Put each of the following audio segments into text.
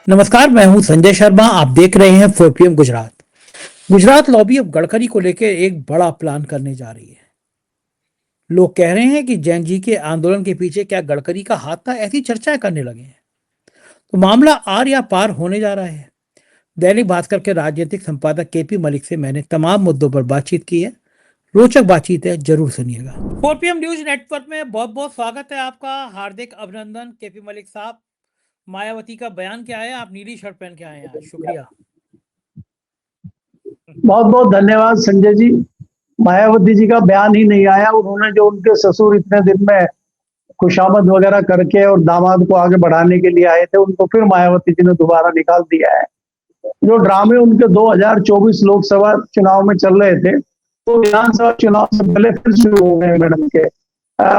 नमस्कार, मैं हूं संजय शर्मा। आप देख रहे हैं 4 PM गुजरात। गुजरात लॉबी अब गडकरी को लेकर एक बड़ा प्लान करने जा रही है। लोग कह रहे हैं कि जैन जी के आंदोलन के पीछे क्या गडकरी का हाथ था, ऐसी चर्चाएं करने लगे हैं। तो मामला आर या पार होने जा रहा है। दैनिक भास्कर के राजनीतिक संपादक केपी मलिक से मैंने तमाम मुद्दों पर बातचीत की है। रोचक बातचीत है, जरूर सुनिएगा। 4 PM न्यूज नेटवर्क में बहुत बहुत स्वागत है आपका। हार्दिक अभिनंदन केपी मलिक साहब। मायावती का बयान क्या है? आप नीली शर्ट पहन के आए हैं आज, शुक्रिया। बहुत बहुत धन्यवाद संजय जी। मायावती जी का बयान ही नहीं आया। उन्होंने जो उनके ससुर इतने दिन में खुशामद वगैरह करके और दामाद को आगे बढ़ाने के लिए आए थे, उनको फिर मायावती जी ने दोबारा निकाल दिया है। जो ड्रामे उनके 2024 लोकसभा चुनाव में चल रहे थे, तो विधानसभा चुनाव से पहले फिर शुरू हो गए मैडम के।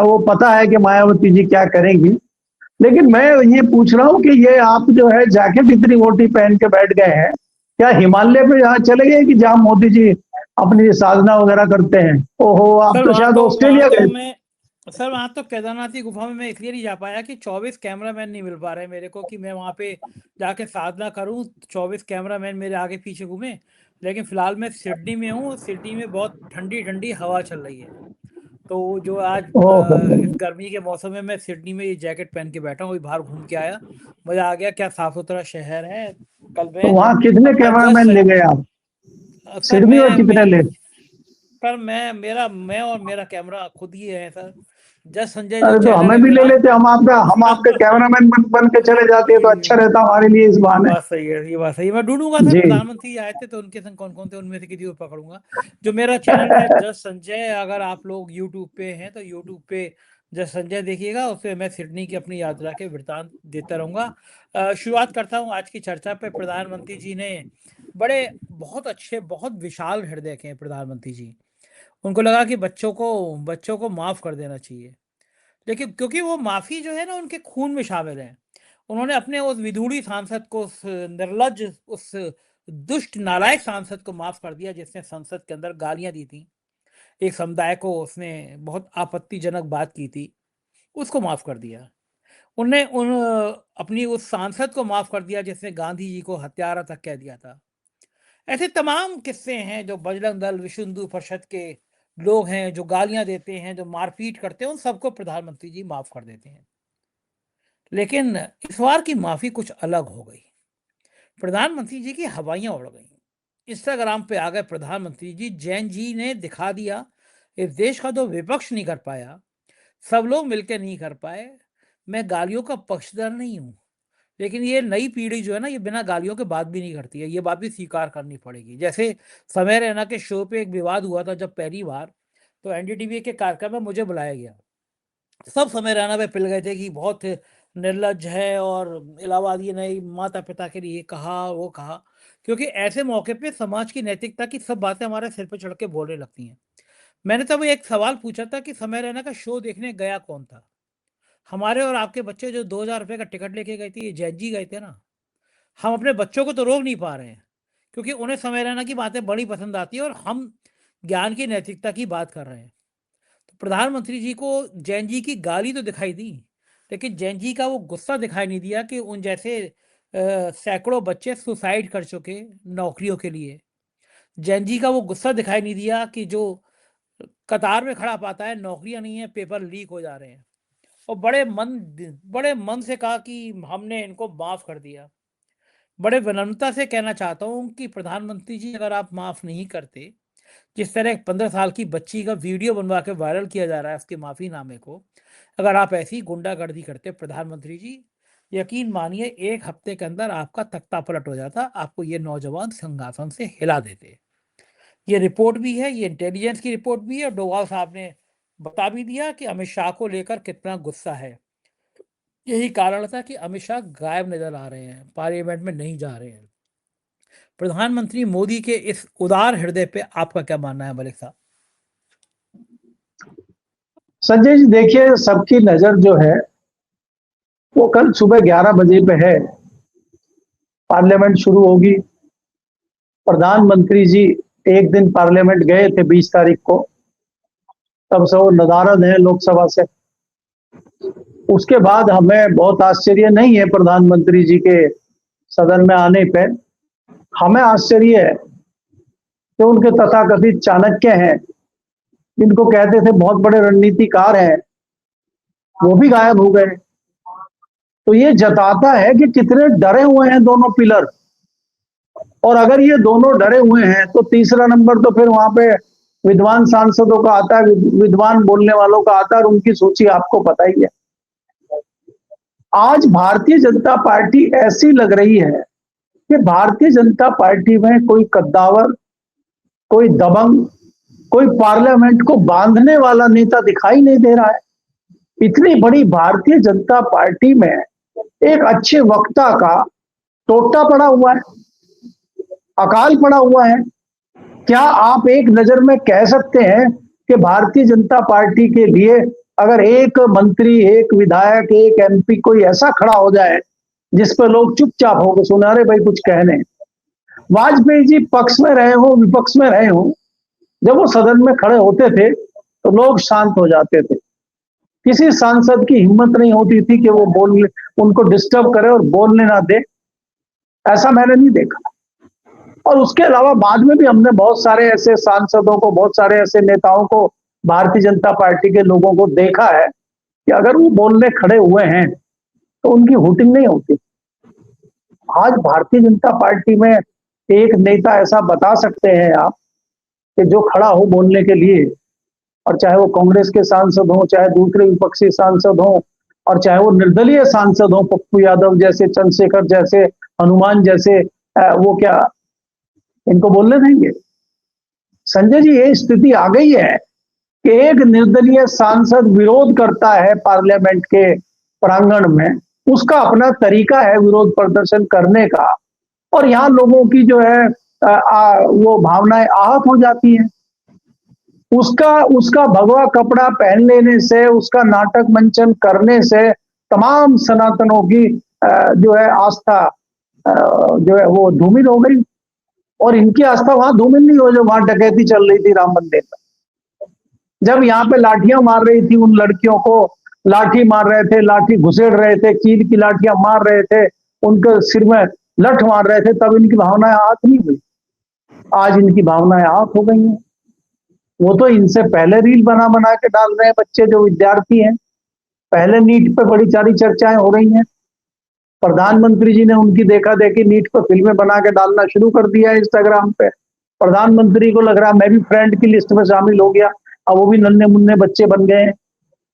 वो पता है कि मायावती जी क्या करेंगी। लेकिन मैं ये पूछ रहा हूँ कि ये आप जो है जैकेट इतनी मोटी पहन के बैठ गए हैं, क्या हिमालय पे यहाँ चले गए कि जहाँ मोदी जी अपनी साधना वगैरह करते हैं? ओहो, आप सर तो वहाँ शायद तो ऑस्ट्रेलिया वहाँ तो गए। मैं सर वहाँ तो केदारनाथ की गुफा में मैं इसलिए नहीं जा पाया कि 24 कैमरामैन नहीं मिल पा रहे मेरे को कि मैं वहाँ पे जाके साधना करूँ। 24 कैमरामैन मेरे आगे पीछे घूमे। लेकिन फिलहाल मैं सिडनी में हूँ। सिडनी में बहुत ठंडी ठंडी हवा चल रही है। तो जो आज ओहो, इस गर्मी के मौसम में मैं सिडनी में ये जैकेट पहन के बैठा हूँ। अभी बाहर घूम के आया, मजा आ गया। क्या साफ सुथरा शहर है। कल तो मैं वहां कितने कैमरामैन ले गए आप? सर सिडनी में कितने ले? पर मैं और मेरा कैमरा खुद ही है सर। जस्ट संजय जो अरे तो चैनल हमें है भी ले मेरा। लेते, हम आपके कैमरामैन बन के चले जाते हैं तो अच्छा रहता हमारे लिए इस ये बहाने। बात सही है, ये बात सही है। मैं ढूंढूंगा सर, जी। प्रधानमंत्री आए थे तो उनके संग कौन कौन थे, उनमें से किसी को पकड़ूंगा। जो मेरा चैनल है जस्ट संजय, अगर आप लोग यूट्यूब पे हैं तो यूट्यूब पे जस्ट संजय देखिएगा। उससे मैं सिडनी की अपनी यात्रा के वृतांत देता रहूंगा। शुरुआत करता हूँ आज की चर्चा पे। प्रधानमंत्री जी ने बड़े बहुत अच्छे, बहुत विशाल हृदय के हैं प्रधानमंत्री जी। उनको लगा कि बच्चों को माफ कर देना चाहिए। लेकिन क्योंकि वो माफी जो है ना उनके खून में शामिल है। उन्होंने अपने उस विधूड़ी सांसद को, उस निर्लज्ज, उस दुष्ट नालायक सांसद को माफ कर दिया जिसने संसद के अंदर गालियां दी थी। एक समुदाय को उसने बहुत आपत्तिजनक बात की थी, उसको माफ कर दिया। उनने अपनी उस सांसद को माफ कर दिया जिसने गांधी जी को हत्यारा तक कह दिया था। ऐसे तमाम किस्से हैं। जो बजरंग दल, विश्व हिंदू परिषद के लोग हैं, जो गालियां देते हैं, जो मारपीट करते हैं, उन सबको प्रधानमंत्री जी माफ कर देते हैं। लेकिन इस बार की माफी कुछ अलग हो गई। प्रधानमंत्री जी की हवाइयां उड़ गई। इंस्टाग्राम पे आ गए प्रधानमंत्री जी। जैन जी ने दिखा दिया इस देश का जो विपक्ष नहीं कर पाया, सब लोग मिलकर नहीं कर पाए। मैं गालियों का पक्षधर नहीं हूं, लेकिन ये नई पीढ़ी जो है ना, ये बिना गालियों के बात भी नहीं करती है। ये बात भी स्वीकार करनी पड़ेगी। जैसे समय रैना के शो पे एक विवाद हुआ था जब पहली बार, तो एनडीटीवी के कार्यक्रम में मुझे बुलाया गया। सब समय रैना पे पिल गए थे कि बहुत निर्लज्ज है और इलाहाबादी ने माता पिता के लिए कहा, वो कहा। क्योंकि ऐसे मौके पे समाज की नैतिकता की सब बातें हमारे सिर पे चढ़ के बोलने लगती हैं। मैंने तब एक सवाल पूछा था कि समय रैना का शो देखने गया कौन था? हमारे और आपके बच्चे जो 2000 रुपये का टिकट लेके गए थे, ये जैन जी गए थे ना। हम अपने बच्चों को तो रोक नहीं पा रहे हैं, क्योंकि उन्हें समय रैना की बातें बड़ी पसंद आती है और हम ज्ञान की नैतिकता की बात कर रहे हैं। तो प्रधानमंत्री जी को जैन जी की गाली तो दिखाई दी, लेकिन जैन जी का वो गुस्सा दिखाई नहीं दिया कि उन जैसे सैकड़ों बच्चे सुसाइड कर चुके नौकरियों के लिए। जैन जी का वो गुस्सा दिखाई नहीं दिया कि जो कतार में खड़ा पाता है, नौकरियां नहीं है, पेपर लीक हो जा रहे हैं। और बड़े मन से कहा कि हमने इनको माफ कर दिया। बड़े विनम्रता से कहना चाहता हूँ कि प्रधानमंत्री जी, अगर आप माफ नहीं करते, जिस तरह एक 15 साल की बच्ची का वीडियो बनवा के वायरल किया जा रहा है उसके माफीनामे को, अगर आप ऐसी गुंडागर्दी करते प्रधानमंत्री जी, यकीन मानिए 1 हफ्ते के अंदर आपका तख्ता पलट हो जाता। आपको ये नौजवान सिंहासन से हिला देते। ये रिपोर्ट भी है, ये इंटेलिजेंस की रिपोर्ट भी है। डोवाल साहब ने बता भी दिया कि अमित शाह को लेकर कितना गुस्सा है। यही कारण था कि अमित शाह गायब नजर आ रहे हैं, पार्लियामेंट में नहीं जा रहे हैं। प्रधानमंत्री मोदी के इस उदार हृदय पे आपका क्या मानना है मलिक साहब? संजय जी देखिए, सबकी नजर जो है वो कल सुबह 11 बजे पे है। पार्लियामेंट शुरू होगी। प्रधानमंत्री जी एक दिन पार्लियामेंट गए थे 20 तारीख को, तब से वो नदारद है लोकसभा से। उसके बाद हमें बहुत आश्चर्य नहीं है प्रधानमंत्री जी के सदन में आने पे हमें आश्चर्य है कि उनके तथाकथित चाणक्य हैं, जिनको कहते थे बहुत बड़े रणनीतिकार हैं, वो भी गायब हो गए। तो ये जताता है कि कितने डरे हुए हैं दोनों पिलर। और अगर ये दोनों डरे हुए हैं तो तीसरा नंबर तो फिर वहां पे विद्वान सांसदों का आता है, विद्वान बोलने वालों का आता है, और उनकी सूची आपको पता ही है। आज भारतीय जनता पार्टी ऐसी लग रही है कि भारतीय जनता पार्टी में कोई कद्दावर, कोई दबंग, कोई पार्लियामेंट को बांधने वाला नेता दिखाई नहीं दे रहा है। इतनी बड़ी भारतीय जनता पार्टी में एक अच्छे वक्ता का टोटा पड़ा हुआ है, अकाल पड़ा हुआ है। क्या आप एक नजर में कह सकते हैं कि भारतीय जनता पार्टी के लिए अगर एक मंत्री, एक विधायक, एक एमपी कोई ऐसा खड़ा हो जाए जिस पर लोग चुपचाप होकर सुने, अरे भाई कुछ कहने। वाजपेयी जी पक्ष में रहे हो, विपक्ष में रहे हो, जब वो सदन में खड़े होते थे तो लोग शांत हो जाते थे। किसी सांसद की हिम्मत नहीं होती थी कि वो बोलने, उनको डिस्टर्ब करे और बोलने ना दे। ऐसा मैंने नहीं देखा। और उसके अलावा बाद में भी हमने बहुत सारे ऐसे सांसदों को, बहुत सारे ऐसे नेताओं को, भारतीय जनता पार्टी के लोगों को देखा है कि अगर वो बोलने खड़े हुए हैं तो उनकी हुटिंग नहीं होती। आज भारतीय जनता पार्टी में एक नेता ऐसा बता सकते हैं आप कि जो खड़ा हो बोलने के लिए, और चाहे वो कांग्रेस के सांसद हो, चाहे दूसरे विपक्षी सांसद हो, और चाहे वो निर्दलीय सांसद हो, पप्पू यादव जैसे, चंद्रशेखर जैसे, हनुमान जैसे, वो क्या इनको बोलने देंगे? संजय जी, ये स्थिति आ गई है कि एक निर्दलीय सांसद विरोध करता है पार्लियामेंट के प्रांगण में, उसका अपना तरीका है विरोध प्रदर्शन करने का, और यहाँ लोगों की जो है वो भावनाएं आहत हो जाती हैं। उसका भगवा कपड़ा पहन लेने से, उसका नाटक मंचन करने से तमाम सनातनों की जो है आस्था जो है वो धूमिल हो गई। और इनकी आस्था वहां धूमिल नहीं हो जो वहां डकैती चल रही थी राम मंदिर में। जब यहाँ पे लाठियां मार रही थी, उन लड़कियों को लाठी मार रहे थे, लाठी घुसेड़ रहे थे, कील की लाठियां मार रहे थे, उनके सिर में लठ मार रहे थे, तब इनकी भावनाएं आहत नहीं हुई। आज इनकी भावनाएं आहत हो गई हैं। वो तो इनसे पहले रील बना बना के डाल रहे हैं बच्चे जो विद्यार्थी हैं। पहले नीट पे बड़ी सारी चर्चाएं हो रही हैं। प्रधानमंत्री जी ने उनकी देखा देखी नीट पर फिल्में बना के डालना शुरू कर दिया है इंस्टाग्राम पे। प्रधानमंत्री को लग रहा मैं भी फ्रेंड की लिस्ट में शामिल हो गया, अब वो भी नन्हे मुन्ने बच्चे बन गए हैं,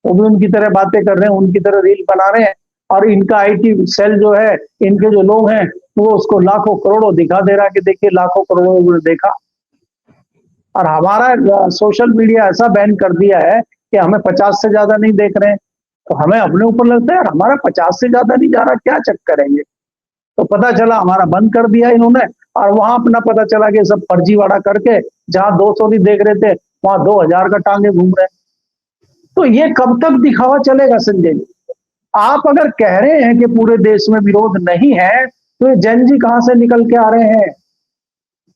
वो भी उनकी तरह बातें कर रहे हैं, उनकी तरह रील बना रहे हैं। और इनका आईटी सेल जो है, इनके जो लोग हैं, वो उसको लाखों करोड़ों दिखा दे रहा है कि देखिए लाखों करोड़ों देखा। और हमारा सोशल मीडिया ऐसा बैन कर दिया है कि हमें 50 से ज्यादा नहीं देख रहे हैं। तो हमें अपने ऊपर लगता है यार हमारा 50 से ज्यादा नहीं जा रहा, क्या चेक करेंगे। तो पता चला हमारा बंद कर दिया इन्होंने, और वहां अपना पता चला कि सब फर्जीवाड़ा करके जहां 200 नहीं देख रहे थे वहां 2000 का टांगे घूम रहे हैं। तो ये कब तक दिखावा चलेगा संजय जी? आप अगर कह रहे हैं कि पूरे देश में विरोध नहीं है, तो ये जन जी कहां से निकल के आ रहे हैं?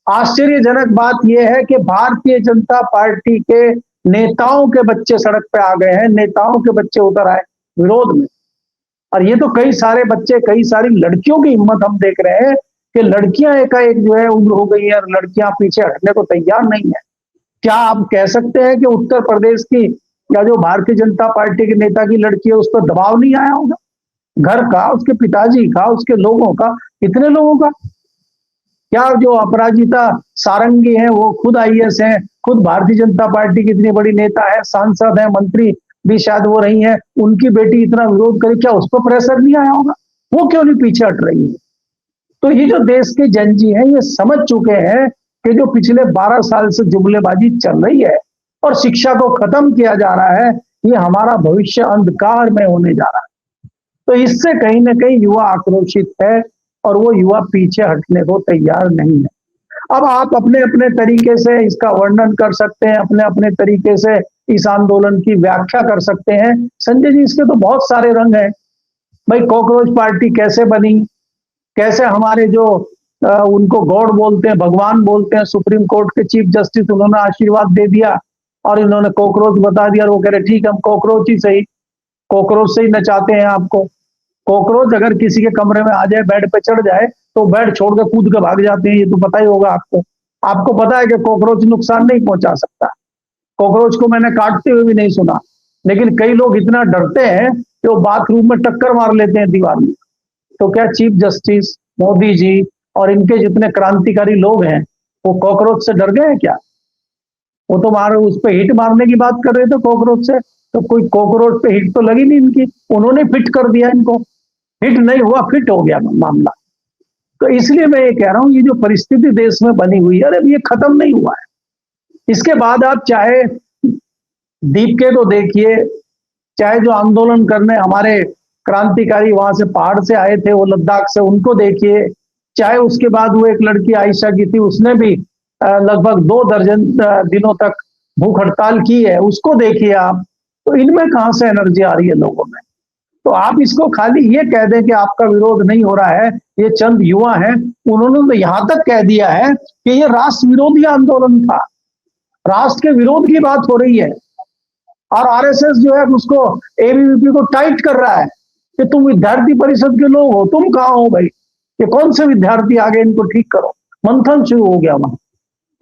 आश्चर्यजनक बात यह है कि भारतीय जनता पार्टी के नेताओं के बच्चे सड़क पे आ गए हैं, नेताओं के बच्चे उतर आए विरोध में। और ये तो कई सारे बच्चे, कई सारी लड़कियों की हिम्मत हम देख रहे हैं कि लड़कियां एकाएक जो है उम्र हो गई है और लड़कियां पीछे हटने को तैयार नहीं है। क्या आप कह सकते हैं कि उत्तर प्रदेश की या जो भारतीय जनता पार्टी के नेता की लड़की है उस पर दबाव नहीं आया होगा? घर का, उसके पिताजी का, उसके लोगों का, कितने लोगों का? क्या जो अपराजिता सारंगी है वो खुद आईएएस है, खुद भारतीय जनता पार्टी की इतनी बड़ी नेता है, सांसद है, मंत्री भी शायद वो रही है, उनकी बेटी इतना विरोध करे, क्या उस पर प्रेशर नहीं आया होगा? वो क्यों नहीं पीछे हट रही है? तो ये जो देश के जन जी हैं ये समझ चुके हैं कि जो पिछले 12 साल से जुमलेबाजी चल रही है और शिक्षा को खत्म किया जा रहा है, ये हमारा भविष्य अंधकार में होने जा रहा है। तो इससे कहीं ना कहीं युवा आक्रोशित है और वो युवा पीछे हटने को तैयार नहीं है। अब आप अपने अपने तरीके से इसका वर्णन कर सकते हैं, अपने अपने तरीके से इस आंदोलन की व्याख्या कर सकते हैं। संजय जी, इसके तो बहुत सारे रंग हैं। भाई कॉकरोच पार्टी कैसे बनी, कैसे हमारे जो उनको गॉड बोलते हैं, भगवान बोलते हैं, सुप्रीम कोर्ट के चीफ जस्टिस, उन्होंने आशीर्वाद दे दिया और इन्होंने कॉकरोच बता दिया। वो कह रहे ठीक है हम कॉकरोच ही सही, कॉकरोच से ही नचाते हैं आपको। कॉकरोच अगर किसी के कमरे में आ जाए, बेड पे चढ़ जाए, तो बेड छोड़ के कूद के भाग जाते हैं, ये तो पता ही होगा आपको। आपको पता है कि कॉकरोच नुकसान नहीं पहुंचा सकता, कॉकरोच को मैंने काटते हुए भी नहीं सुना, लेकिन कई लोग इतना डरते हैं कि वो बाथरूम में टक्कर मार लेते हैं दीवार में। तो क्या चीफ जस्टिस मोदी जी और इनके जितने क्रांतिकारी लोग हैं वो कॉकरोच से डर गए हैं क्या? वो तो मार उस पे हिट मारने की बात कर रहे थे कॉकरोच से, तो कोई कॉकरोच पे हिट तो लगी नहीं इनकी, उन्होंने फिट कर दिया इनको। हिट नहीं हुआ, फिट हो गया मामला। तो इसलिए मैं ये कह रहा हूं, ये जो परिस्थिति देश में बनी हुई है, अरे ये खत्म नहीं हुआ है। इसके बाद आप चाहे दीपके को देखिए, चाहे जो आंदोलन करने हमारे क्रांतिकारी वहां से पहाड़ से आए थे, वो लद्दाख से, उनको देखिए, चाहे उसके बाद वो एक लड़की आयशा की थी, उसने भी लगभग 2 दर्जन दिनों तक भूख हड़ताल की है, उसको देखिए आप। तो इनमें कहां से एनर्जी आ रही है लोगों में? तो आप इसको खाली ये कह दें कि आपका विरोध नहीं हो रहा है, ये चंद युवा हैं, उन्होंने तो यहां तक कह दिया है कि ये राष्ट्र विरोधी आंदोलन था, राष्ट्र के विरोध की बात हो रही है। और आरएसएस जो है उसको, एबीवीपी को टाइट कर रहा है कि तुम विद्यार्थी परिषद के लोग हो, तुम कहाँ हो भाई, ये कौन से विद्यार्थी आगे, इनको ठीक करो। मंथन शुरू हो गया वहां,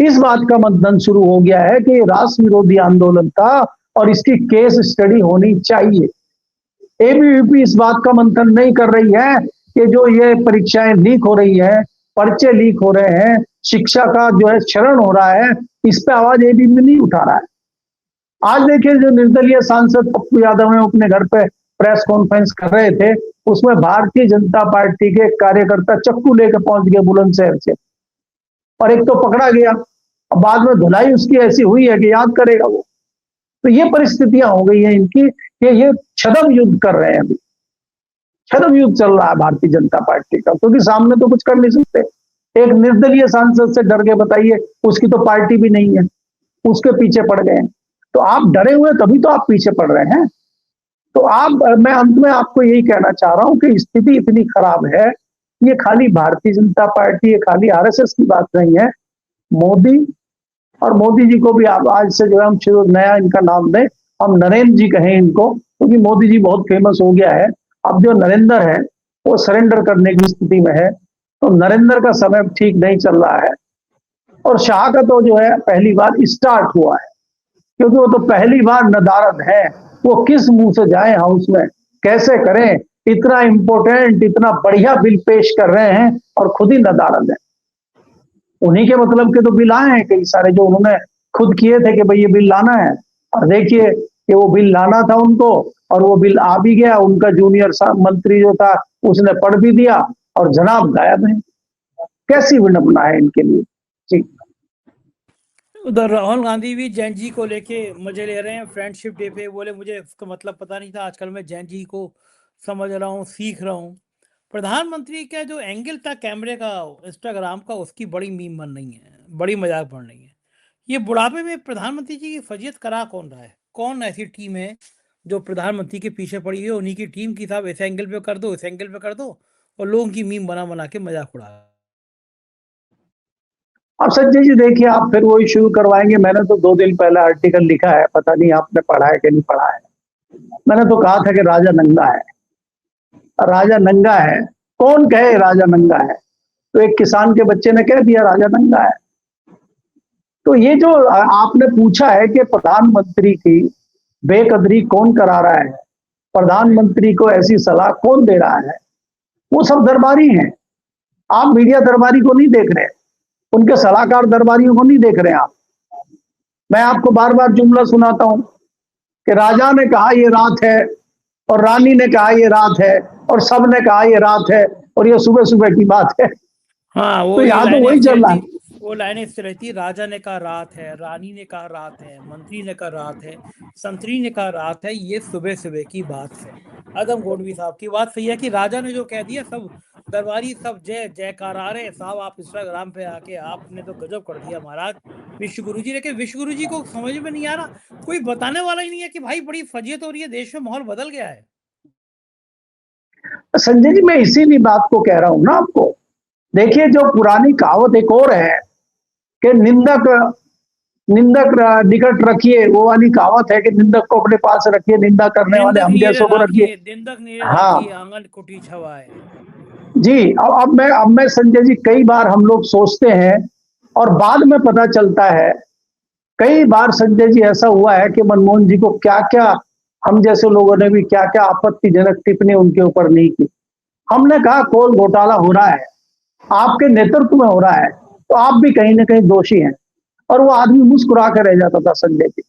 इस बात का मंथन शुरू हो गया है कि राष्ट्र विरोधी आंदोलन था और इसकी केस स्टडी होनी चाहिए। एबीवीपी इस बात का मंथन नहीं कर रही है कि जो ये परीक्षाएं लीक हो रही है, पर्चे लीक हो रहे हैं, शिक्षा का जो है क्षरण हो रहा है, इस पे आवाज एबीवीपी नहीं उठा रहा है। आज देखिए, जो निर्दलीय सांसद पप्पू यादव है अपने घर पे प्रेस कॉन्फ्रेंस कर रहे थे, उसमें भारतीय जनता पार्टी के कार्यकर्ता चक्कू लेकर पहुंच गए बुलंदशहर से, और एक तो पकड़ा गया, अब बाद में धुलाई उसकी ऐसी हुई है कि याद करेगा वो। तो ये परिस्थितियां हो गई हैं इनकी कि ये छद्म युद्ध कर रहे हैं, अभी छद्म युद्ध चल रहा है भारतीय जनता पार्टी का, क्योंकि सामने तो कुछ कर नहीं सकते। एक निर्दलीय सांसद से डर के बताइए, उसकी तो पार्टी भी नहीं है, उसके पीछे पड़ गए हैं। तो आप डरे हुए, तभी तो आप पीछे पड़ रहे हैं। तो मैं अंत में आपको यही कहना चाह रहा हूं कि स्थिति इतनी खराब है, ये खाली भारतीय जनता पार्टी, ये खाली आरएसएस की बात नहीं है। मोदी, और मोदी जी को भी आप आज से जो है हम नया इनका नाम दें, हम नरेंद्र जी कहें इनको, क्योंकि मोदी जी बहुत फेमस हो गया है। अब जो नरेंद्र है वो सरेंडर करने की स्थिति में है, तो नरेंद्र का समय ठीक नहीं चल रहा है। और शाह का तो जो है पहली बार स्टार्ट हुआ है, क्योंकि वो तो पहली बार नदारद है, वो किस मुंह से जाए हाउस में, कैसे करें, इतना इंपॉर्टेंट, इतना बढ़िया बिल पेश कर रहे हैं और खुद ही नदारद है। उन्हीं के मतलब के तो बिल आए हैं कई सारे, जो उन्होंने खुद किए थे कि भाई ये बिल लाना है, और देखिए कि वो बिल लाना था उनको, और वो बिल आ भी गया। उनका जूनियर मंत्री जो था उसने पढ़ भी दिया, और जनाब गायब है। कैसी विडंबना है इनके लिए जी। उधर राहुल गांधी भी जैन जी को लेके मजे ले रहे हैं फ्रेंडशिप डे पे, बोले मुझे इसका मतलब पता नहीं था, आजकल मैं जैन जी को समझ रहा हूँ, सीख रहा हूँ। प्रधानमंत्री का जो एंगल था कैमरे का इंस्टाग्राम का, उसकी बड़ी मीम बन रही है, बड़ी मजाक बन रही है। ये बुढ़ापे में प्रधानमंत्री जी की फजीयत करा कौन रहा है? कौन ऐसी टीम है जो प्रधानमंत्री के पीछे पड़ी है? उन्हीं की टीम की, साहब इस एंगल पे कर दो, इस एंगल पे कर दो, और लोगों की मीम बना बना के मजाक उड़ा। अब संजय जी देखिए, आप फिर वही शुरू करवाएंगे। मैंने तो 2 दिन पहले आर्टिकल लिखा है, पता नहीं आपने पढ़ा है कि नहीं पढ़ा है। मैंने तो कहा था कि राजा नंगा है, राजा नंगा है, कौन कहे राजा नंगा है? तो एक किसान के बच्चे ने कह दिया राजा नंगा है। तो ये जो आपने पूछा है कि प्रधानमंत्री की बेकदरी कौन करा रहा है, प्रधानमंत्री को ऐसी सलाह कौन दे रहा है, वो सब दरबारी हैं। आप मीडिया दरबारी को नहीं देख रहे, उनके सलाहकार दरबारियों को नहीं देख रहे आप। मैं आपको बार बार जुमला सुनाता हूं कि राजा ने कहा ये रात है, और रानी ने कहा ये रात है, और सब ने कहा ये रात है, और ये सुबह सुबह की बात है। हाँ, वो तो यहाँ तो वही चल रहा है। वो लाइनें इस तरह थी, राजा ने कहा रात है, रानी ने कहा रात है, मंत्री ने कहा रात है, संतरी ने कहा रात है, ये सुबह सुबह की बात है। आदम गोडवी साहब की बात सही है कि राजा ने जो कह दिया, सब दरबारी सब जय जयकार आ रहे साहब। आप इंस्टाग्राम पे आके आपने तो गजब कर दिया महाराज, विश्व गुरु जी। लेकिन विश्व गुरु जी को समझ में नहीं आ रहा, कोई बताने वाला ही नहीं है कि भाई बड़ी फजीयत हो रही है, देश में माहौल बदल गया है। संजय जी, मैं इसीलिए बात को कह रहा हूं ना आपको। देखिए, जो पुरानी कहावत एक और है कि निंदक निकट रखिए, वो वाली कहावत है कि निंदक को अपने पास रखिए, निंदा करने वाले हम जैसों को रखिए। निंदक हाँ, आंगन कुटी छवाए। जी, अब मैं संजय जी, कई बार हम लोग सोचते हैं और बाद में पता चलता है, कई बार संजय जी ऐसा हुआ है कि मनमोहन जी को क्या-क्या, हम जैसे लोगों ने भी क्या-क्या आपत्तिजनक टिप्पणी उनके ऊपर नहीं की। हमने कहा कोल घोटाला हो रहा है, आपके नेतृत्व में हो रहा है, तो आप भी कहीं न कहीं दोषी हैं। और वो आदमी मुस्कुरा के रह जाता था संजय जी।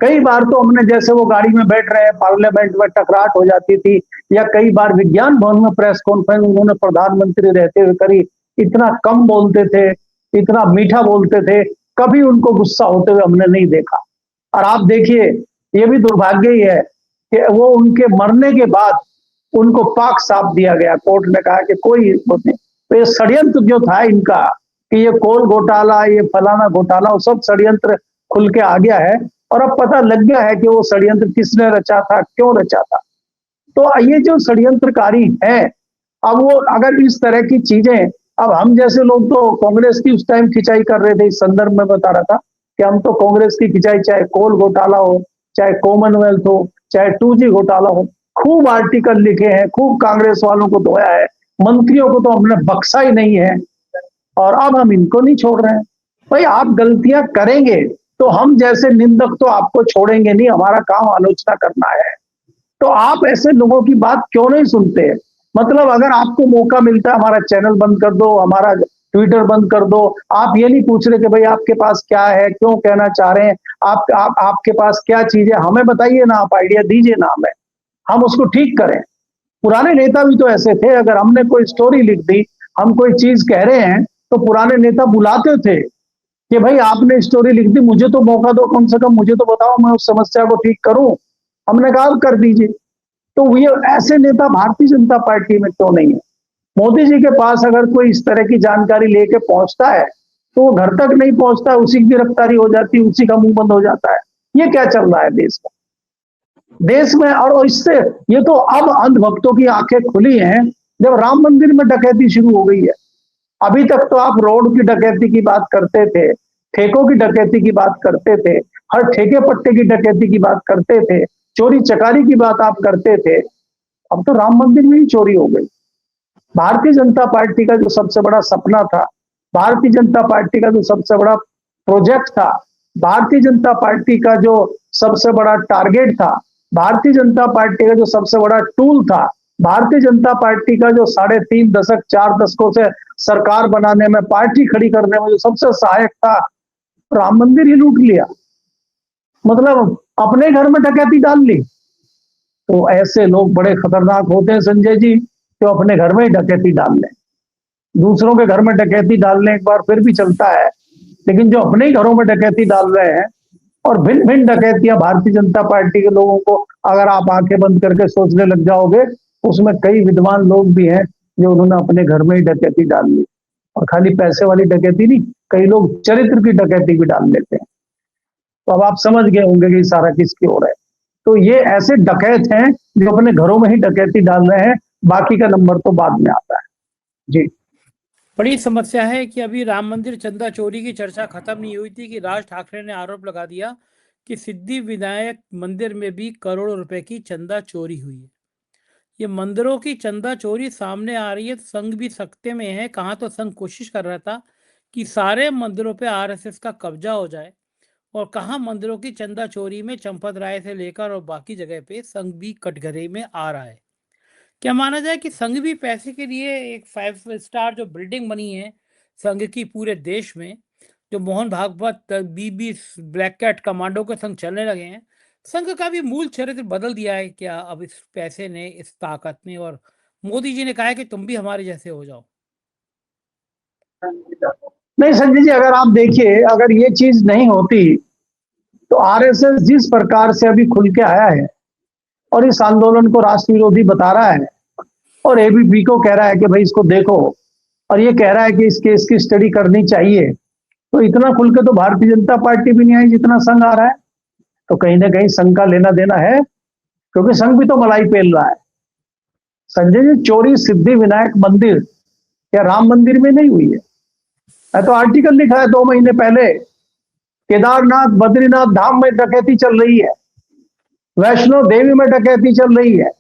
कई बार तो हमने, जैसे वो गाड़ी में बैठ रहे हैं, पार्लियामेंट में टकराट हो जाती थी, या कई बार विज्ञान भवन में प्रेस कॉन्फ्रेंस उन्होंने प्रधानमंत्री रहते हुए करी। इतना कम बोलते थे, इतना मीठा बोलते थे, कभी उनको गुस्सा होते हुए हमने नहीं देखा। और आप देखिए, ये भी दुर्भाग्य ही है कि वो उनके मरने के बाद उनको पाक साफ दिया गया। कोर्ट ने कहा कि कोई वो नहीं। तो ये षड्यंत्र जो था इनका, कि ये कोल घोटाला, ये फलाना घोटाला, वो सब षड्यंत्र खुल के आ गया है। और अब पता लग गया है कि वो षड्यंत्र किसने रचा था, क्यों रचा था। तो ये जो षड्यंत्रकारी है, अब वो अगर इस तरह की चीजें, अब हम जैसे लोग तो कांग्रेस की उस टाइम खिंचाई कर रहे थे, इस संदर्भ में बता रहा था कि हम तो कांग्रेस की खिंचाई, चाहे कोल घोटाला हो, चाहे कॉमनवेल्थ हो, चाहे 2G घोटाला हो, खूब आर्टिकल लिखे हैं, खूब कांग्रेस वालों को धोया है, मंत्रियों को तो हमने बख्शा ही नहीं है, और अब हम इनको नहीं छोड़ रहे हैं। भाई आप गलतियां करेंगे तो हम जैसे निंदक तो आपको छोड़ेंगे नहीं, हमारा काम आलोचना करना है। तो आप ऐसे लोगों की बात क्यों नहीं सुनते? मतलब अगर आपको मौका मिलता है, हमारा चैनल बंद कर दो, हमारा ट्विटर बंद कर दो, आप ये नहीं पूछ रहे कि भाई आपके पास क्या है, क्यों कहना चाह रहे हैं, आपके पास क्या चीज है, हमें बताइए ना, आप आइडिया दीजिए ना हमें, हम उसको ठीक करें। पुराने नेता भी तो ऐसे थे, अगर हमने कोई स्टोरी लिख दी, हम कोई चीज कह रहे हैं, तो पुराने नेता बुलाते थे कि भाई आपने स्टोरी लिख दी, मुझे तो मौका दो, कम से कम मुझे तो बताओ, मैं उस समस्या को ठीक करूं। हमने कहा कर दीजिए। तो ये ऐसे नेता भारतीय जनता पार्टी में क्यों नहीं है? मोदी जी के पास अगर कोई इस तरह की जानकारी लेके पहुंचता है, तो वो घर तक नहीं पहुंचता, उसी की गिरफ्तारी हो जाती है, उसी का मुंह बंद हो जाता है। ये क्या चल रहा है देश में? और इससे ये तो अब अंधभक्तों की आंखें खुली हैं, जब राम मंदिर में डकैती शुरू हो गई है। अभी तक तो आप रोड की डकैती की बात करते थे, ठेकों की डकैती की बात करते थे, हर ठेके पट्टे की डकैती की बात करते थे, चोरी चकारी की बात आप करते थे। अब तो राम मंदिर में ही चोरी हो गई। भारतीय जनता पार्टी का जो सबसे बड़ा सपना था, भारतीय जनता पार्टी का जो सबसे बड़ा प्रोजेक्ट था, भारतीय जनता पार्टी का जो सबसे बड़ा टारगेट था, भारतीय जनता पार्टी का जो सबसे बड़ा टूल था, भारतीय जनता पार्टी का जो 3.5 दशक 4 दशकों से सरकार बनाने में, पार्टी खड़ी करने में जो सबसे सहायक था, राम मंदिर ही लूट लिया। मतलब अपने घर में डकैती डाल ली। तो ऐसे लोग बड़े खतरनाक होते हैं संजय जी, जो अपने घर में ही डकैती डाल लें। दूसरों के घर में डकैती डालने एक बार फिर भी चलता है, लेकिन जो अपने ही घरों में डकैती डाल रहे हैं, और भिन्न भिन्न डकैतियां भारतीय जनता पार्टी के लोगों को, अगर आप आंखें बंद करके सोचने लग जाओगे, उसमें कई विद्वान लोग भी हैं जो उन्होंने अपने घर में ही डकैती डाल ली। और खाली पैसे वाली डकैती नहीं, कई लोग चरित्र की डकैती भी डाल लेते हैं। तो अब आप समझ गए होंगे कि सारा किसकी ओर है। तो ये ऐसे डकैत हैं जो अपने घरों में ही डकैती डाल रहे हैं, बाकी का नंबर तो बाद में आता है। जी, बड़ी समस्या है कि अभी राम मंदिर चंदा चोरी की चर्चा खत्म नहीं हुई थी कि राज ठाकरे ने आरोप लगा दिया कि सिद्धि विनायक मंदिर में भी करोड़ों रुपए की चंदा चोरी हुई है। ये मंदिरों की चंदा चोरी सामने आ रही है, तो संघ भी सख्ते में है। कहाँ तो संघ कोशिश कर रहा था कि सारे मंदिरों पे आरएसएस का कब्जा हो जाए, और कहाँ मंदिरों की चंदा चोरी में चंपत राय से लेकर और बाकी जगह पे संघ भी कटघरे में आ रहा है। क्या माना जाए कि संघ भी पैसे के लिए, एक 5 स्टार जो बिल्डिंग बनी है संघ की पूरे देश में, जो मोहन भागवत बीबी ब्लैक कैट कमांडो के संग चलने लगे हैं, संघ का भी मूल चरित्र बदल दिया है क्या अब इस पैसे ने, इस ताकत ने? और मोदी जी ने कहा है कि तुम भी हमारे जैसे हो जाओ। नहीं संजय जी, अगर आप देखिए, अगर ये चीज नहीं होती, तो आरएसएस जिस प्रकार से अभी खुल के आया है और इस आंदोलन को राष्ट्र विरोधी बता रहा है, और एबीपी को कह रहा है कि भाई इसको देखो, और ये कह रहा है कि इस केस की स्टडी करनी चाहिए, तो इतना खुल के तो भारतीय जनता पार्टी भी नहीं आई जितना संघ आ रहा है। तो कहीं ना कहीं संघ का लेना देना है, क्योंकि संघ भी तो मलाई पेल रहा है। संजय जी, चोरी सिद्धि विनायक मंदिर या राम मंदिर में नहीं हुई है। मैं तो आर्टिकल लिखा है 2 महीने पहले, केदारनाथ बद्रीनाथ धाम में डकैती चल रही है, वैष्णो देवी में डकैती चल रही है,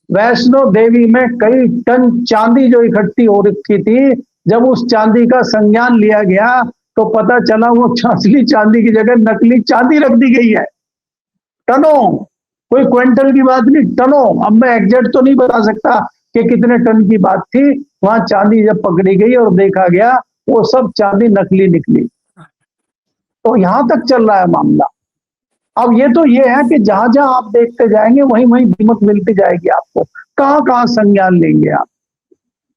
वैष्णो देवी में कई टन चांदी जो इकट्ठी हो रखी थी, जब उस चांदी का संज्ञान लिया गया तो पता चला वो असली चांदी की जगह नकली चांदी रख दी गई है। टनों, कोई क्विंटल की बात नहीं, टनों। अब मैं एग्जैक्ट तो नहीं बता सकता कि कितने टन की बात थी। वहां चांदी जब पकड़ी गई और देखा गया, वो सब चांदी नकली निकली। तो यहां तक चल रहा है मामला। अब ये है कि जहां जहां आप देखते जाएंगे वहीं वहीं दीमक मिलती जाएगी आपको। कहां कहां संज्ञान लेंगे आप?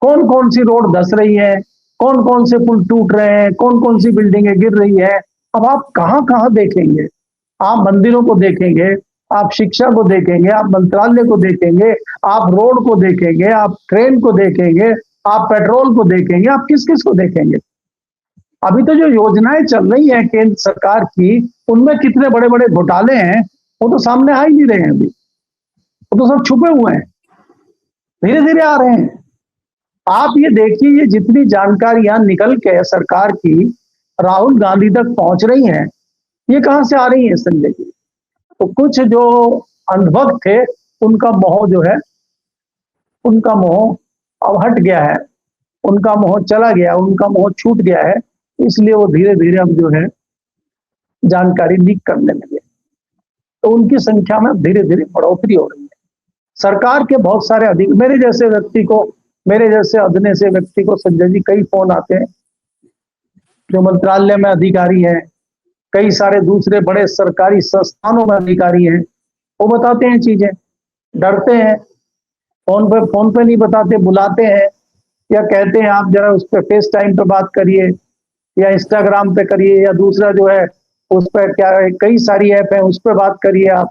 कौन कौन सी रोड धस रही है, कौन कौन से पुल टूट रहे हैं, कौन कौन सी बिल्डिंगें गिर रही है। अब आप कहां कहां देखेंगे? आप मंदिरों को देखेंगे, आप शिक्षा को देखेंगे, आप मंत्रालय को देखेंगे, आप रोड को देखेंगे, आप ट्रेन को देखेंगे, आप पेट्रोल को देखेंगे, आप किस किस को देखेंगे? अभी तो जो योजनाएं चल रही हैं केंद्र सरकार की, उनमें कितने बड़े बड़े घोटाले हैं, वो तो सामने आ ही नहीं रहे हैं अभी। वो तो सब छुपे हुए हैं, धीरे धीरे आ रहे हैं। आप ये देखिए, ये जितनी जानकारियां निकल के सरकार की राहुल गांधी तक पहुंच रही हैं, ये कहां से आ रही है संजय जी? तो कुछ जो अंधभक्त थे, उनका मोह जो है, उनका मोह अब हट गया है, उनका मोह चला गया, उनका मोह छूट गया है। इसलिए वो धीरे धीरे अब जो है जानकारी लीक करने लगे, तो उनकी संख्या में धीरे धीरे बढ़ोतरी हो रही है। सरकार के बहुत सारे मेरे जैसे व्यक्ति को, मेरे जैसे अधने से व्यक्ति को संजय जी कई फोन आते हैं, जो मंत्रालय में अधिकारी हैं, कई सारे दूसरे बड़े सरकारी संस्थानों में अधिकारी हैं, वो बताते हैं चीजें, डरते हैं, फोन पे नहीं बताते, बुलाते हैं या कहते हैं आप जरा उस पर फेस टाइम पे बात करिए या इंस्टाग्राम पे करिए, या दूसरा जो है उस पर क्या है, कई सारी ऐप है, उस पर बात करिए आप।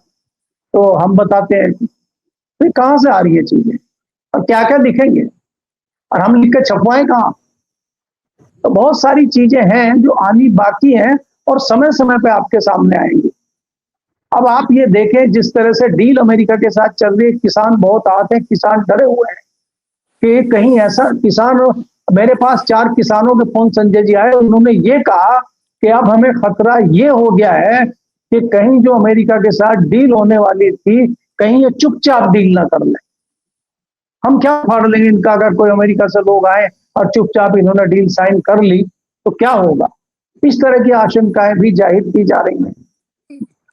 तो हम बताते हैं, तो कहाँ से आ रही है चीजें और क्या क्या दिखेंगे, और हम लिख के छपवाएं कहाँ? तो बहुत सारी चीजें हैं जो आनी बाकी हैं और समय समय पे आपके सामने आएंगी। अब आप ये देखें, जिस तरह से डील अमेरिका के साथ चल रही है, किसान बहुत आते हैं, किसान डरे हुए हैं कि कहीं ऐसा किसान, मेरे पास 4 किसानों के फोन संजय जी आए, उन्होंने ये कहा कि अब हमें खतरा ये हो गया है कि कहीं जो अमेरिका के साथ डील होने वाली थी, कहीं ये चुपचाप डील ना कर ले। हम क्या फाड़ लेंगे इनका, अगर कोई अमेरिका से लोग आए और चुपचाप इन्होंने डील साइन कर ली तो क्या होगा? इस तरह की आशंकाएं भी जाहिर की जा रही हैं,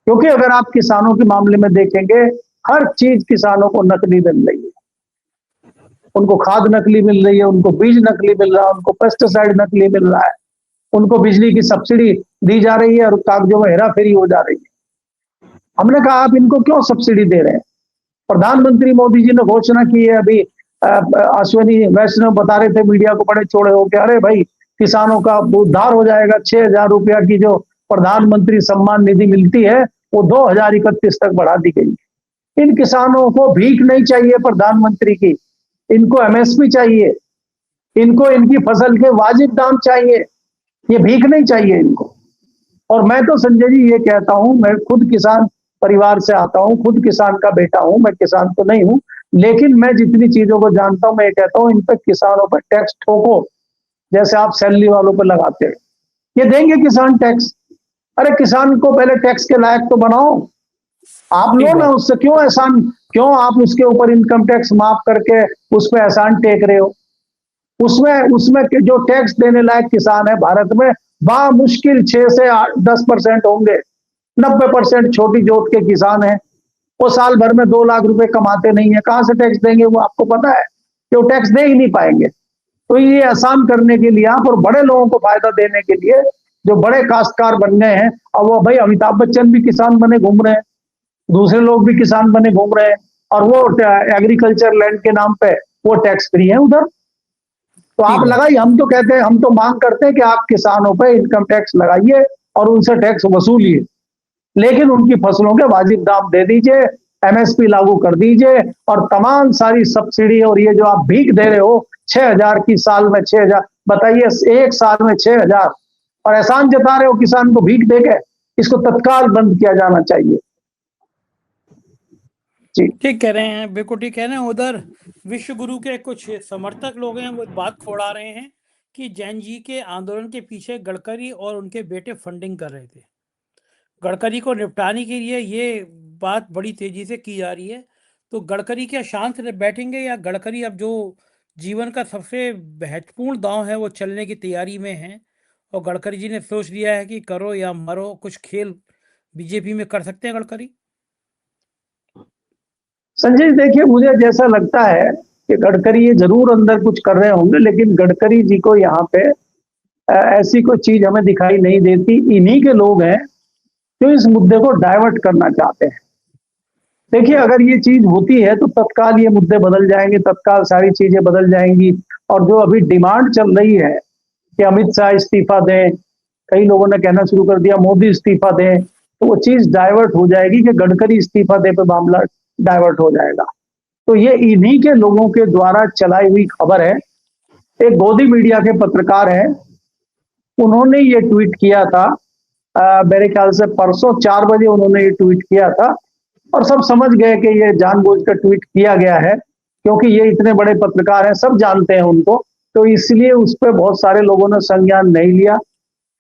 क्योंकि अगर आप किसानों के मामले में देखेंगे, हर चीज किसानों को नकली मिल रही है। उनको खाद नकली मिल रही है, उनको बीज नकली मिल रहा है, उनको पेस्टिसाइड नकली मिल रहा है, उनको बिजली की सब्सिडी दी जा रही है और कागजों में हेराफेरी हो जा रही है। हमने कहा आप इनको क्यों सब्सिडी दे रहे हैं? प्रधानमंत्री मोदी जी ने घोषणा की है, अभी अश्विनी वैष्णव बता रहे थे मीडिया को बड़े चौड़े होकर, अरे भाई किसानों का उद्धार हो जाएगा, 6,000 रुपया की जो प्रधानमंत्री सम्मान निधि मिलती है वो 2031 तक बढ़ा दी गई। इन किसानों को भीख नहीं चाहिए प्रधानमंत्री की, इनको एमएसपी चाहिए, इनको इनकी फसल के वाजिब दाम चाहिए, ये भीख नहीं चाहिए इनको। और मैं तो संजय जी ये कहता हूं, मैं खुद किसान परिवार से आता हूं, खुद किसान का बेटा हूं, मैं किसान तो नहीं हूं, लेकिन मैं जितनी चीजों को जानता हूं, मैं ये कहता हूं इन पर किसानों पर टैक्स ठोको, जैसे आप सैलरी वालों पर लगाते हैं। ये देंगे किसान टैक्स? अरे किसान को पहले टैक्स के लायक तो बनाओ। आप लो ना उससे, क्यों एहसान, क्यों आप उसके ऊपर इनकम टैक्स माफ करके उस पर एहसान टेक रहे हो? उसमें उसमें जो टैक्स देने लायक किसान है भारत में, मुश्किल 6 से 10% होंगे। 90% छोटी जोत के किसान हैं, वो साल भर में 2 लाख रुपए कमाते नहीं है, कहां से टैक्स देंगे? वो आपको पता है कि वो टैक्स दे ही नहीं पाएंगे। तो ये आसान करने के लिए आप, और बड़े लोगों को फायदा देने के लिए, जो बड़े काश्तकार बन गए हैं, अब वो भाई अमिताभ बच्चन भी किसान बने घूम रहे हैं, दूसरे लोग भी किसान बने घूम रहे हैं, और वो एग्रीकल्चर लैंड के नाम पे वो टैक्स फ्री है उधर। तो आप लगाइए, हम तो कहते हैं, हम तो मांग करते हैं कि आप किसानों पे इनकम टैक्स लगाइए और उनसे टैक्स वसूलिए, लेकिन उनकी फसलों के वाजिब दाम दे दीजिए, एमएसपी लागू कर दीजिए, और तमाम सारी सब्सिडी और ये जो आप भीख दे रहे हो 6,000 की, साल में 6,000, बताइए एक साल में 6,000, और एहसान जता रहे हो किसान को भीख देके, इसको तत्काल बंद किया जाना चाहिए। ठीक कह रहे हैं, बिल्कुल ठीक कह रहे हैं। उधर विश्व गुरु के कुछ समर्थक लोग हैं, वो बात खोड़ा रहे हैं कि जैन जी के आंदोलन के पीछे गडकरी और उनके बेटे फंडिंग कर रहे थे। गडकरी को निपटाने के लिए ये बात बड़ी तेजी से की जा रही है। तो गडकरी क्या शांत बैठेंगे, या गडकरी अब जो जीवन का सबसे महत्वपूर्ण दांव है वो चलने की तैयारी में है, और गडकरी जी ने सोच लिया है कि करो या मरो, कुछ खेल बीजेपी में कर सकते हैं गडकरी? संजय, देखिए, मुझे जैसा लगता है कि गडकरी ये जरूर अंदर कुछ कर रहे होंगे, लेकिन गडकरी जी को यहाँ पे ऐसी कोई चीज हमें दिखाई नहीं देती। इन्हीं के लोग हैं जो इस मुद्दे को डाइवर्ट करना चाहते हैं। देखिए, अगर ये चीज होती है तो तत्काल ये मुद्दे बदल जाएंगे, तत्काल सारी चीजें बदल जाएंगी। और जो अभी डिमांड चल रही है कि अमित शाह इस्तीफा दें, कई लोगों ने कहना शुरू कर दिया मोदी इस्तीफा दें, तो वो चीज डाइवर्ट हो जाएगी कि गडकरी इस्तीफा दे पे मामला डाइवर्ट हो जाएगा। तो ये इन्हीं के लोगों के द्वारा चलाई हुई खबर है। एक गोदी मीडिया के पत्रकार हैं, उन्होंने ये ट्वीट किया था, मेरे ख्याल से परसों 4 बजे उन्होंने ये ट्वीट किया था, और सब समझ गए कि ये जानबूझकर ट्वीट किया गया है, क्योंकि ये इतने बड़े पत्रकार हैं, सब जानते हैं उनको। तो इसलिए उस पर बहुत सारे लोगों ने संज्ञान नहीं लिया।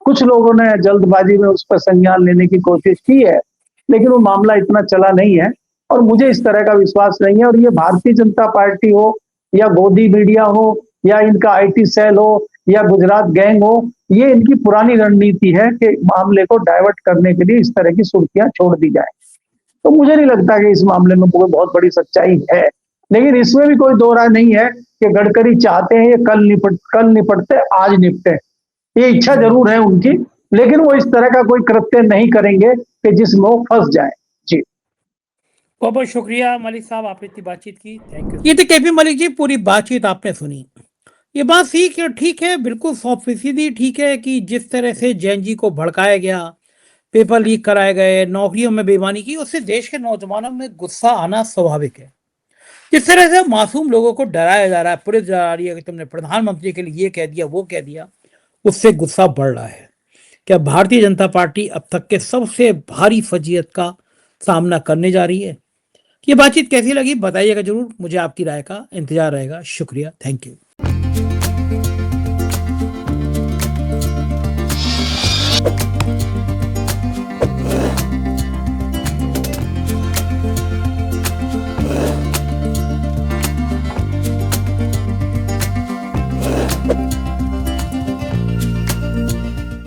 कुछ लोगों ने जल्दबाजी में उस पर संज्ञान लेने की कोशिश की है, लेकिन वो मामला इतना चला नहीं है, और मुझे इस तरह का विश्वास नहीं है। और ये भारतीय जनता पार्टी हो, या गोदी मीडिया हो, या इनका आईटी सेल हो, या गुजरात गैंग हो, ये इनकी पुरानी रणनीति है कि मामले को डाइवर्ट करने के लिए इस तरह की सुर्खियां छोड़ दी जाए। तो मुझे नहीं लगता कि इस मामले में कोई बहुत बड़ी सच्चाई है। लेकिन इसमें भी कोई दो राय नहीं है कि गडकरी चाहते हैं ये कल निपटते आज निपटे। ये इच्छा जरूर है उनकी, लेकिन वो इस तरह का कोई कृत्य नहीं करेंगे कि जिसमें वो फंस जाए। जी, बहुत बहुत शुक्रिया मलिक साहब, आपने इतनी बातचीत की, थैंक यू। ये तो केपी मलिक जी, पूरी बातचीत आपने सुनी। ये बात ठीक है, बिल्कुल 100% ठीक है कि जिस तरह से जैन जी को भड़काया गया, पेपर लीक कराए गए, नौकरियों में बेईमानी की, उससे देश के नौजवानों में गुस्सा आना स्वाभाविक है। जिस तरह से मासूम लोगों को डराया जा रहा है, पुलिस डरा रही है कि तुमने प्रधानमंत्री के लिए ये कह दिया वो कह दिया, उससे गुस्सा बढ़ रहा है। क्या भारतीय जनता पार्टी अब तक के सबसे भारी फजीयत का सामना करने जा रही है? ये बातचीत कैसी लगी बताइएगा जरूर, मुझे आपकी राय का इंतजार रहेगा। शुक्रिया, थैंक यू।